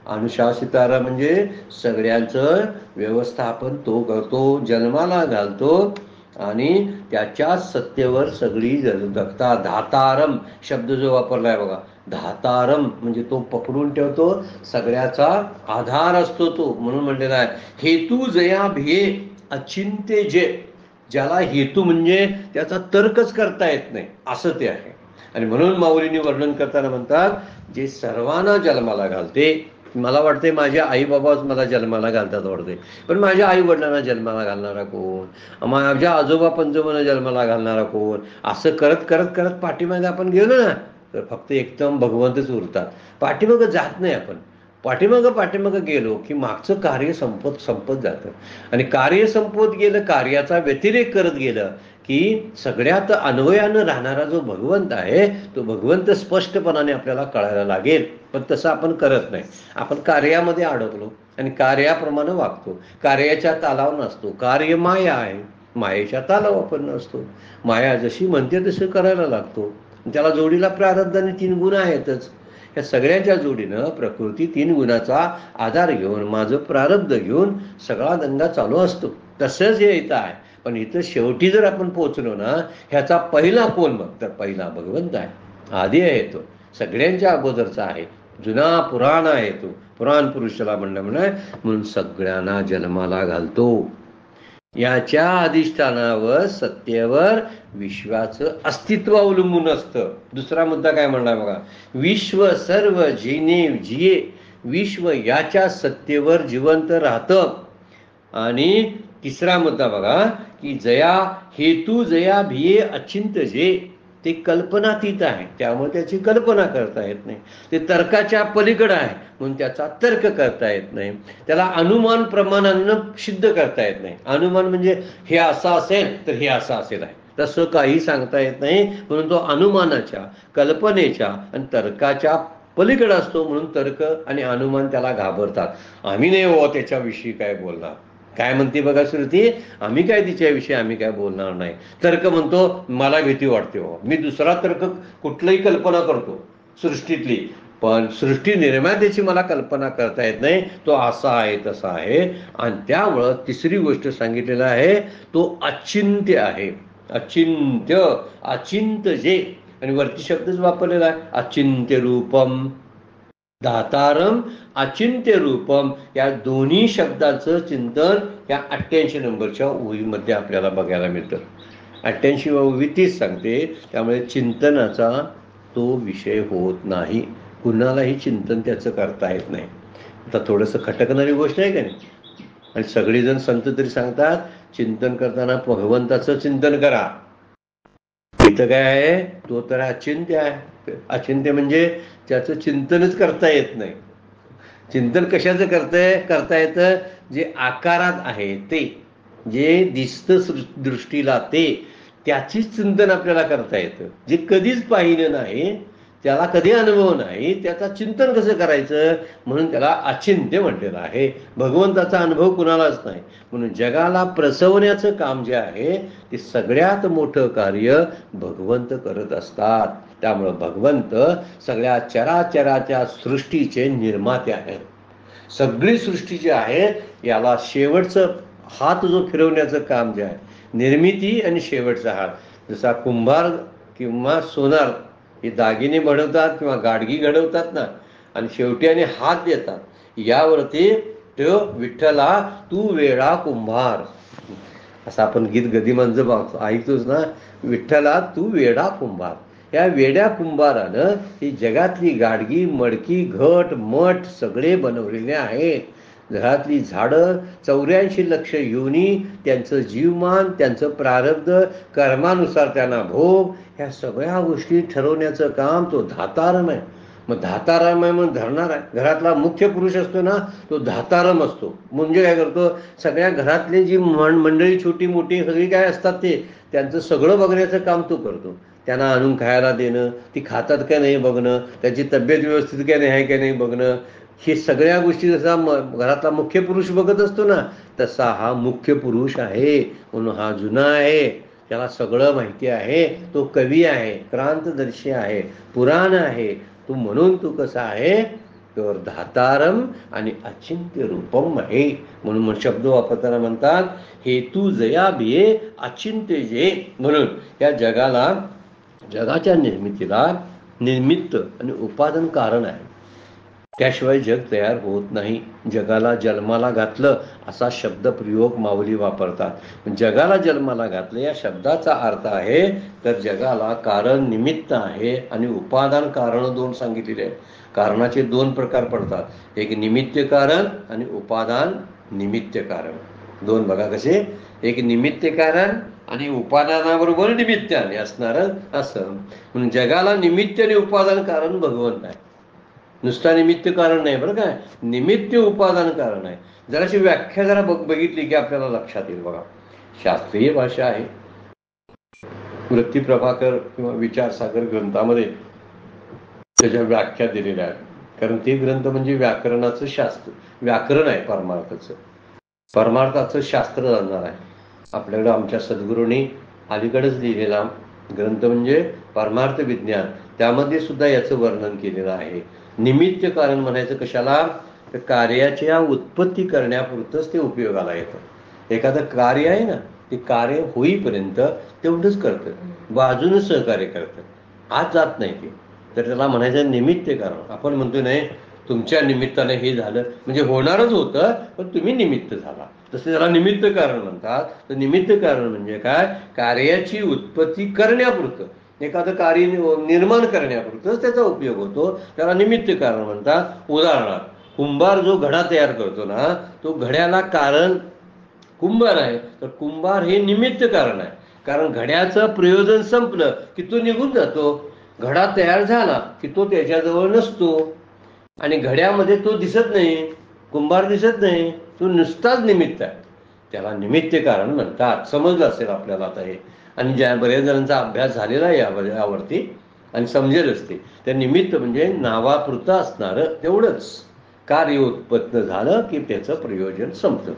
अनुशासितारम म्हणजे सगळ्यांचं व्यवस्थापन तो करतो, जन्माला घालतो आणि त्याच्या सत्तेवर सगळी जगता. धातारम शब्द जो वापरलाय बघा. धातारम म्हणजे तो पकडून ठेवतो, सगळ्याचा आधार असतो तो. म्हणून म्हणलेला आहे हेतू जया भिये अचिंत्य जे. ज्याला हेतू म्हणजे त्याचा तर्कच करता येत नाही असं ते आहे. आणि म्हणून माऊलींनी वर्णन करताना म्हणतात जे सर्वांना जन्माला घालते. मला वाटते माझ्या आई बाबाच मला जन्माला घालतात वाटते, पण माझ्या आई वडिलांना जन्माला घालणारा कोण? माझ्या आजोबा पंजोबांना जन्माला घालणारा कोण? असं करत करत करत पाठीमागे आपण गेलो ना तर फक्त एकदम भगवंतच उरतात. पाठीमागं जात नाही आपण. पाठीमागं गेलो की मागचं कार्य संपत जातं. आणि कार्य संपत गेलं, कार्याचा व्यतिरेक करत गेलं की सगळ्यात अन्वयानं राहणारा जो भगवंत आहे तो भगवंत स्पष्टपणाने आपल्याला कळायला लागेल. पण तसं आपण करत नाही. आपण कार्यामध्ये अडकलो आणि कार्याप्रमाणे वागतो. कार्याच्या तालावर नसतो. कार्य माया आहे, मायेच्या तालावर आपण नसतो. माया जशी म्हणते तसं करायला लागतो. त्याला जोडीला प्रारब्ध आणि 3 गुण आहेतच. या सगळ्यांच्या जोडीनं प्रकृती 3 गुणाचा आधार घेऊन, माझं प्रारब्ध घेऊन सगळा दंगा चालू असतो. तसंच हे इथं आहे. पण इथं शेवटी जर आपण पोहोचलो ना, ह्याचा पहिला कोण मग? तर पहिला भगवंत आहे. आधी आहे तो, सगळ्यांच्या अगोदरचा आहे, जुना पुराण आहे तो. पुराण पुरुषाला म्हणून सगळ्यांना जन्माला घालतो. याच्या अधिष्ठानावर सत्तेवर विश्वाचं अस्तित्व अवलंबून असतं. दुसरा मुद्दा काय म्हणला बघा. विश्व सर्व जिने जिये, विश्व याच्या सत्तेवर जिवंत राहतं. आणि तिसरा मुद्दा बघा की जया हेतू जया भिये अचिंत्य जे. ते कल्पनातीत आहे त्यामुळे त्याची कल्पना करता येत नाही. ते तर्काच्या पलीकडे आहे म्हणून त्याचा तर्क करता येत नाही. त्याला अनुमान प्रमाणानं सिद्ध करता येत नाही. अनुमान म्हणजे हे असं असेल तर हे असं असेल आहे, तसं काही सांगता येत नाही. म्हणून तो अनुमानाच्या, कल्पनेच्या आणि तर्काच्या पलीकडे असतो. म्हणून तर्क आणि अनुमान त्याला घाबरतात. आम्ही नाही हो त्याच्याविषयी काय बोलणार. काय म्हणते बघा श्रुती, आम्ही काय तिच्याविषयी आम्ही काय बोलणार नाही. तर्क म्हणतो मला भीती वाटते हो, मी दुसरा तर्क कुठलंही कल्पना करतो सृष्टीतली, पण सृष्टी निर्मात्याची मला कल्पना करता येत नाही, तो असा आहे तसा आहे. आणि त्यामुळं तिसरी गोष्ट सांगितलेलं आहे, तो अचिंत्य आहे. अचिंत्य, अचिंत्य जे, आणि वरती शब्दच वापरलेला आहे, अचिंत्य रूपम दातारम अचिंत्य रूपम. या दोन्ही शब्दाचं चिंतन या 88 नंबरच्या ओळीमध्ये आपल्याला बघायला मिळतं. 88 ओवी तीच सांगते. त्यामुळे चिंतनाचा तो विषय होत नाही, कुणालाही चिंतन त्याचं करता येत नाही. आता थोडंसं खटकणारी गोष्ट आहे का नाही. आणि सगळेजण संत तरी सांगतात चिंतन करताना भगवंताचं चिंतन करा. इथं काय आहे, तो तर अचिंत्य आहे. अचिंत्य म्हणजे त्याचं चिंतनच करता येत नाही. चिंतन कशाचं करता येतं, जे आकारात आहे ते, जे दिसतं दृष्टीला ते, त्याचीच चिंतन आपल्याला करता येतं. जे कधीच पाहिलं नाही, त्याला कधी अनुभव नाही, त्याचा चिंतन कसं करायचं, म्हणून त्याला अचिंत्य म्हटलेलं आहे. भगवंताचा अनुभव कुणालाच नाही. म्हणून जगाला प्रसवण्याचं काम जे आहे ते सगळ्यात मोठं कार्य भगवंत करत असतात. त्यामुळं भगवंत सगळ्या चराचराच्या सृष्टीचे निर्माते आहेत. सगळी सृष्टी जी आहे याला शेवटचं हात जो फिरवण्याचं काम जे आहे, निर्मिती आणि शेवटचा हात. जसा कुंभार किंवा सोनार हे दागिने बनवतात किंवा गाडगी घडवतात ना, आणि शेवटी आणि हात देतात, यावरती तो विठ्ठला तू वेडा कुंभार, असं आपण गीत गदिमांचं ऐकतोच ना, विठ्ठला तू वेडा कुंभार. या वेड्या कुंभारानं ही जगातली गाडगी मडकी घट मठ सगळे बनवलेले आहेत. घरातली झाडं 84 लक्ष योनी, त्यांचं जीवमान, त्यांचं प्रारब्ध, कर्मानुसार त्यांना भोग, ह्या सगळ्या गोष्टी ठरवण्याचं काम तो धातारम आहे. मग धातारम आहे म्हणून धरणार आहे. घरातला मुख्य पुरुष असतो ना, तो धातारम असतो. म्हणजे काय करतो, सगळ्या घरातली जी मंडळी छोटी मोठी सगळी काय असतात ते, त्यांचं सगळं बघण्याचं काम तो करतो. त्यांना आणून खायला देणं, ती खातात का नाही बघणं, त्याची तब्येत व्यवस्थित काय नाही आहे का नाही बघणं, हे सगळ्या गोष्टी जसा घरातला मुख्य पुरुष बघत असतो ना, तसा हा मुख्य पुरुष आहे. म्हणून हा जुना आहे, त्याला सगळं माहिती आहे. तो कवी आहे, क्रांतदर्शी आहे, पुराण आहे. तू म्हणून तू कसा आहे, तर धातारम आणि अचिंत्य रूपम आहे. म्हणून शब्द वापरताना म्हणतात हेतू जया बिये अचिंत्य जे. म्हणून या जगाला, जगाच्या निर्मितीला निमित्त आणि उपादान कारण आहे. त्याशिवाय जग तयार होत नाही. जगाला जन्माला घातलं असा शब्दप्रयोग माऊली वापरतात. जगाला जन्माला घातलं या शब्दाचा अर्थ आहे तर जगाला कारण निमित्त आहे आणि उपादान कारण दोन सांगितलेले आहेत. कारणाचे दोन प्रकार पडतात, एक निमित्त कारण आणि उपादान निमित्त कारण. दोन बघा कसे, एक निमित्त कारण आणि उपादानाबरोबर निमित्ताने असणारं असं. म्हणून जगाला निमित्त आणि उपादान कारण भगवंत आहे. नुसता निमित्त कारण नाही बरं काय, निमित्त उपादान कारण आहे. जराशी व्याख्या जरा बघितली की आपल्याला लक्षात येईल. बघा, शास्त्रीय भाषा आहे. वृत्ती प्रभाकर किंवा विचारसागर ग्रंथामध्ये त्याच्या व्याख्या दिलेल्या आहेत. कारण ते ग्रंथ म्हणजे व्याकरणाचं शास्त्र, व्याकरण आहे परमार्थाचं. परमार्थाचं शास्त्र जाणणार आहे. आपल्याकडं आमच्या सद्गुरूंनी अलीकडेच लिहिलेला ग्रंथ म्हणजे परमार्थ विज्ञान, त्यामध्ये सुद्धा याचं वर्णन केलेलं आहे. निमित्त कारण म्हणायचं कशाला, तर कार्याच्या उत्पत्ती करण्यापुरतंच ते उपयोगाला येतं. एखादं कार्य आहे ना, ते कार्य होईपर्यंत तेवढंच करतं, बाजूनं सहकार्य करतं, आज जात नाही ते, तर त्याला म्हणायचं निमित्त कारण. आपण म्हणतो नाही तुमच्या निमित्ताने हे झालं, म्हणजे होणारच होतं पण तुम्ही निमित्त झाला, तसं त्याला निमित्त कारण म्हणतात. तर निमित्त कारण म्हणजे काय, कार्याची उत्पत्ती करण्यापुरतं, एखादं कार्य निर्माण करण्यापुरतंच त्याचा उपयोग होतो, त्याला निमित्त कारण म्हणतात. उदाहरणार्थ कुंभार जो घडा तयार करतो ना, तो घड्याला कारण कुंभार आहे, तर कुंभार हे निमित्त कारण आहे. कारण घड्याचं प्रयोजन संपलं की तो निघून जातो. घडा तयार झाला की तो त्याच्याजवळ नसतो आणि घड्यामध्ये तो दिसत नाही, कुंभार दिसत नाही, तो नुसताच निमित्त आहे. त्याला निमित्त कारण म्हणतात. समजलं असेल आपल्याला आता हे, आणि ज्या बऱ्याच जणांचा अभ्यास झालेला आहे यावरती आणि समजेल असते. त्या निमित्त म्हणजे नावापुरतं असणारं तेवढंच कार्य उत्पन्न झालं की त्याचं प्रयोजन संपतं.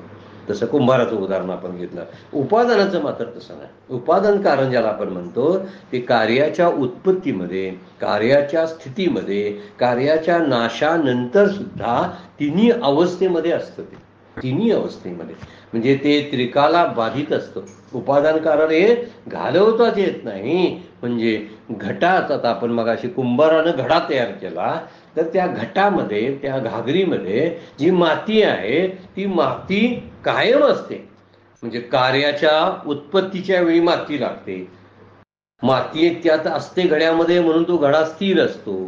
तसं कुंभाराचं उदाहरण आपण घेतलं. उपादानाचं मात्र तसं नाही. उपादान कारण ज्याला आपण म्हणतो ते कार्याच्या उत्पत्तीमध्ये, कार्याच्या स्थितीमध्ये, कार्याच्या नाशानंतर सुद्धा तिन्ही अवस्थेमध्ये असतं. ते तिन्ही अवस्थेमध्ये म्हणजे ते त्रिकाला बाधित असतं. उपादान कारण हे घालवताच येत नाही. म्हणजे घटात, आता आपण मगाशी कुंभारानं घडा तयार केला, तर त्या घटामध्ये, त्या घागरीमध्ये जी माती आहे ती माती कायम असते. म्हणजे कार्याच्या उत्पत्तीच्या वेळी माती लागते, माती त्यात असते घड्यामध्ये, म्हणून तो घडा स्थिर असतो.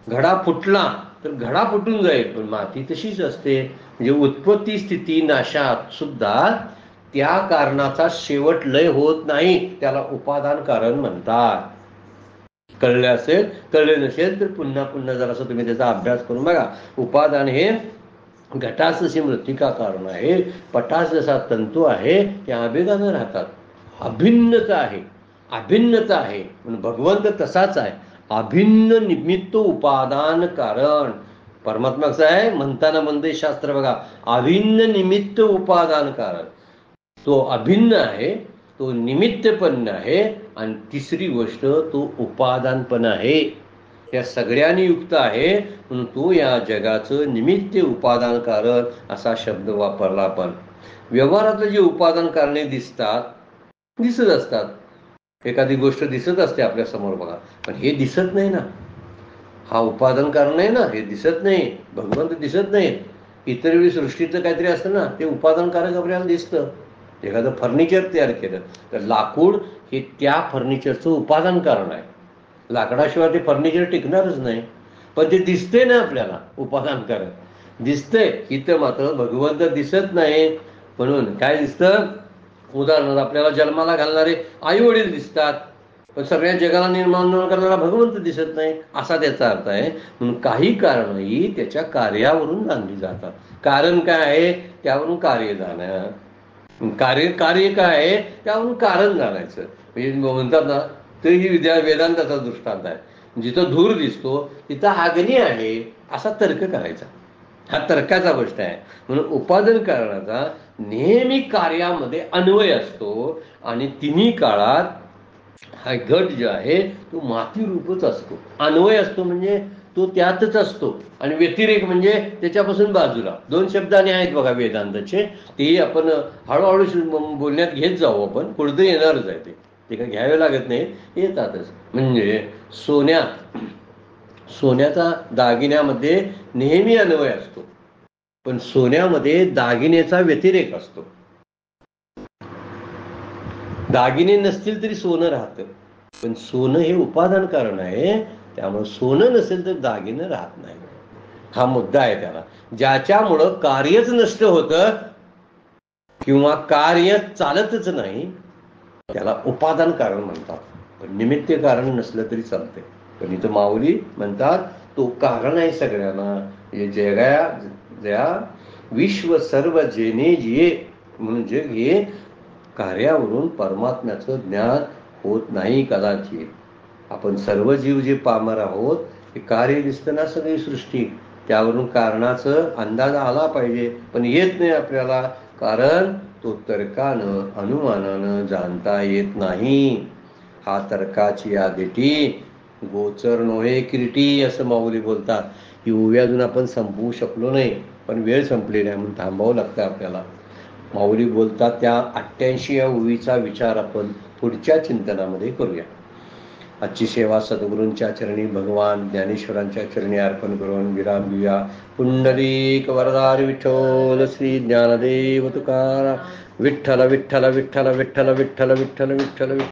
घडा फुटला तर घडा फुटून जाईल, पण माती तशीच असते. म्हणजे उत्पत्ती स्थिती नाशात सुद्धा त्या कारणाचा शेवट लय होत नाही. त्याला उपादान कारण म्हणतात. कळले असेल, कळले नसेल तर पुन्हा पुन्हा जरासं तुम्ही त्याचा अभ्यास करून बघा. उपादान हे घटास जशी मृत्तिका कारण आहे, पटास जसा तंतू आहे, त्या आवेगानं राहतात. अभिन्नता आहे, अभिन्नता आहे. म्हणून भगवंत तसाच आहे, अभिन्न निमित्त उपादान कारण. परमात्मा कसं आहे म्हणताना म्हणते शास्त्र बघा, अभिन्न निमित्त उपादान कारण. तो अभिन्न आहे, तो निमित्तपण आहे, आणि तिसरी गोष्ट तो उपादानपण आहे. त्या सगळ्यांनी युक्त आहे, म्हणून तो या जगाचं निमित्त उपादान कारण असा शब्द वापरला आपण. व्यवहारात जे उपादान कारणे दिसत असतात. एखादी गोष्ट दिसत असते आपल्या समोर बघा, पण हे दिसत नाही ना, हा उपादान कारण आहे ना, हे दिसत नाही. भगवंत दिसत नाही. इतर वेळी सृष्टीचं काहीतरी असतं ना, ते उपादान कारक आपल्याला दिसतं. एखादं फर्निचर तयार केलं तर लाकूड हे त्या फर्निचरचं उपादान कारण आहे. लाकडाशिवाय ते फर्निचर टिकणारच नाही, पण ते दिसते ना आपल्याला, उपादान कारण दिसतंय. इथं मात्र भगवंत दिसत नाही. म्हणून काय दिसतं, उदाहरणार्थ आपल्याला जन्माला घालणारे आई वडील दिसतात, पण सगळ्या जगाला निर्माण करणारा भगवंत दिसत नाही, असा त्याचा अर्थ आहे. म्हणून काही कारणही त्याच्या कार्यावरून जाणली जातात. कारण काय आहे, त्यावरून कार्य जाणं. कार्य काय आहे, त्यावरून कारण जाणायचं. म्हणजे म्हणतात ना, तर ही वेदांताचा दृष्टांत आहे. जिथं धूर दिसतो तिथं अग्नी आहे असा तर्क करायचा. हा तर्काचा गोष्ट आहे. म्हणून उपादान कारणाचा नेहमी कार्यामध्ये अन्वय असतो, आणि तिन्ही काळात हा घट जो आहे तो माती रूपच असतो. अन्वय असतो म्हणजे तो त्यातच असतो, आणि व्यतिरेक म्हणजे त्याच्यापासून बाजूला. दोन शब्दाने आहेत बघा वेदांताचे, ते आपण हळूहळू बोलण्यात घेत जाऊ. आपण पुढं येणारच आहे, ते काय घ्यावे लागत नाही, येतातच. म्हणजे सोन्याचा दागिन्यामध्ये नेहमी अन्वय असतो, पण सोन्यामध्ये दागिन्याचा व्यतिरेक असतो. दागिने नसतील तरी सोनं राहतं, पण सोनं हे उपादान कारण आहे, त्यामुळे सोनं नसेल तर दागिनं राहत नाही. हा मुद्दा आहे त्याला. ज्याच्यामुळं कार्यच नष्ट होतं किंवा कार्य चालतच नाही, त्याला उपादान कारण म्हणतात. पण निमित्त कारण नसलं तरी चालतंय. पण इथं माऊली म्हणतात तो कारण आहे सगळ्यांना. जया विश्व सर्व जेने जिये, म्हणून जग हे कार्यावरून परमात्म्याचं ज्ञान होत नाही कदाचित. आपण सर्व जीव जे पामर आहोत, हे कार्य दिसतं ना सगळी सृष्टी, त्यावरून कारणाचं अंदाज आला पाहिजे, पण येत नाही आपल्याला. कारण तो तर्कानं अनुमानानं जाणता येत नाही. हा तर्काची आदेटी गोचर नोहे किरीटी असं माऊली बोलतात. ही ओवी अजून आपण संपवू शकलो नाही, पण वेळ संपलेला आहे म्हणून थांबावं लागतं आपल्याला. माऊली बोलतात त्या 88 या ओवीचा विचार आपण पुढच्या चिंतनामध्ये करूया. आजची सेवा सद्गुरूंच्या चरणी, भगवान ज्ञानेश्वरांच्या चरणी अर्पण करून विराम घेऊया. पुंडलीक वरदारी विठ्ठल श्री ज्ञानदेव तुकाराम. विठ्ठल विठ्ठल विठ्ठल विठ्ठल विठ्ठल विठ्ठल विठ्ठल.